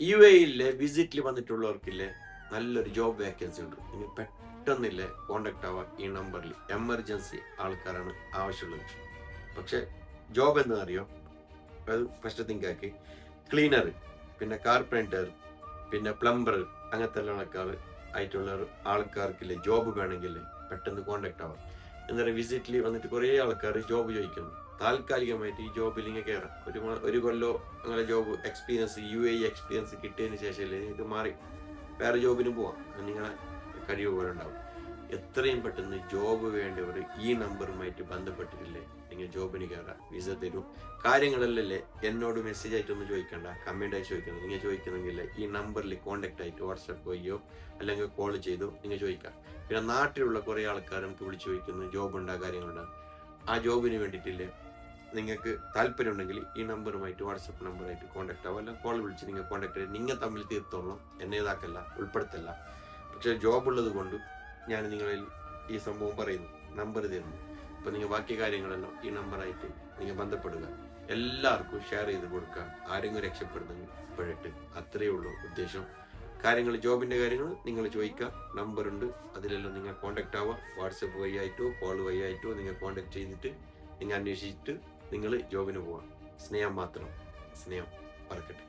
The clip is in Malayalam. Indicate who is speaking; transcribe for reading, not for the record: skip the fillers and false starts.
Speaker 1: UAE വിസിറ്റിൽ വന്നിട്ടുള്ളവർക്കില്ലേ നല്ലൊരു ജോബ് വേക്കൻസി ഉണ്ട്. നിങ്ങൾ പെട്ടെന്നില്ലേ കോണ്ടാക്ട് ആവാം ഈ നമ്പറിൽ. എമർജൻസി ആൾക്കാരാണ് ആവശ്യമുള്ളത്. പക്ഷെ ജോബ് എന്ന് അറിയോ, അത് ഫസ്റ്റ് തിങ്ക് ആക്കി. ക്ലീനർ, പിന്നെ കാർപ്പൻറ്റർ, പിന്നെ പ്ലംബർ, അങ്ങനത്തെ ആൾക്കാർ ആയിട്ടുള്ള ആൾക്കാർക്കില്ലേ ജോബ് വേണമെങ്കിലേ പെട്ടെന്ന് കോണ്ടാക്ട് ആവാം. എന്താ പറയുക, വിസിറ്റിൽ വന്നിട്ട് കുറേ ആൾക്കാർ ജോബ് ചോദിക്കുന്നു. താൽക്കാലികമായിട്ട് ഈ ജോബിൽ ഇങ്ങനെ കയറാം. ഒരു കൊല്ലോ അങ്ങനെ ജോബ് എക്സ്പീരിയൻസ്, UAE എക്സ്പീരിയൻസ് കിട്ടിയതിന് ശേഷമല്ലേ ഇത് മാറി വേറെ ജോബിന് പോവാം. നിങ്ങളെ കഴിവ് പോലെ ഉണ്ടാവും. എത്രയും പെട്ടെന്ന് ജോബ് വേണ്ടവർ ഈ നമ്പറുമായിട്ട് ബന്ധപ്പെട്ടിട്ടില്ലേ നിങ്ങൾ ജോബിന് കയറാം, വിസ തരും. കാര്യങ്ങളല്ലേ എന്നോട് മെസ്സേജ് ആയിട്ടൊന്നും ചോദിക്കണ്ട, കമന്റ് ആയി ചോദിക്കണം. നിങ്ങൾ ചോദിക്കുന്നെങ്കിൽ ഈ നമ്പറിൽ കോൺടാക്ട് ആയിട്ട് വാട്സാപ്പ് വഴിയോ അല്ലെങ്കിൽ കോൾ ചെയ്തോ നിങ്ങൾ ചോദിക്കാം. പിന്നെ നാട്ടിലുള്ള കുറേ ആൾക്കാർ നമുക്ക് വിളിച്ചു ചോദിക്കുന്നു ജോബ് ഉണ്ടാ കാര്യങ്ങളുണ്ടാകും. ആ ജോബിന് വേണ്ടിയിട്ടില്ലേ നിങ്ങൾക്ക് താല്പര്യം ഉണ്ടെങ്കിൽ ഈ നമ്പറുമായിട്ട് വാട്സപ്പ് നമ്പറായിട്ട് കോൺടാക്ട് ആവും, അല്ലെങ്കിൽ കോൾ വിളിച്ച് നിങ്ങൾ കോൺടാക്ട് ചെയ്ത് നിങ്ങൾ തമ്മിൽ തീർത്തോളണം. എന്നെ ഇതാക്കല്ല, ഉൾപ്പെടുത്തല്ല. പക്ഷെ ജോബ് ഉള്ളത് കൊണ്ട് ഞാൻ നിങ്ങളിൽ ഈ സംഭവം പറയുന്നു, നമ്പർ തരുന്നു. അപ്പൊ നിങ്ങൾ ബാക്കി കാര്യങ്ങളെല്ലാം ഈ നമ്പറായിട്ട് നിങ്ങൾ ബന്ധപ്പെടുക. എല്ലാവർക്കും ഷെയർ ചെയ്ത് കൊടുക്കുക. ആരെങ്കിലും രക്ഷപ്പെടുന്നെങ്കിൽ ഇപ്പോഴിട്ട് അത്രയേ ഉള്ളൂ ഉദ്ദേശം. കാര്യങ്ങൾ, ജോബിന്റെ കാര്യങ്ങൾ നിങ്ങൾ ചോദിക്കുക, നമ്പറുണ്ട്, അതിലെല്ലാം നിങ്ങൾ കോൺടാക്ട് ആവുക. വാട്സപ്പ് വഴിയായിട്ടോ കോൾ വഴിയായിട്ടോ നിങ്ങൾ കോൺടാക്ട് ചെയ്തിട്ട് നിങ്ങൾ അന്വേഷിച്ചിട്ട് നിങ്ങൾ ജോബിന് പോവാം. സ്നേഹം മാത്രം, സ്നേഹം പറക്കട്ടെ.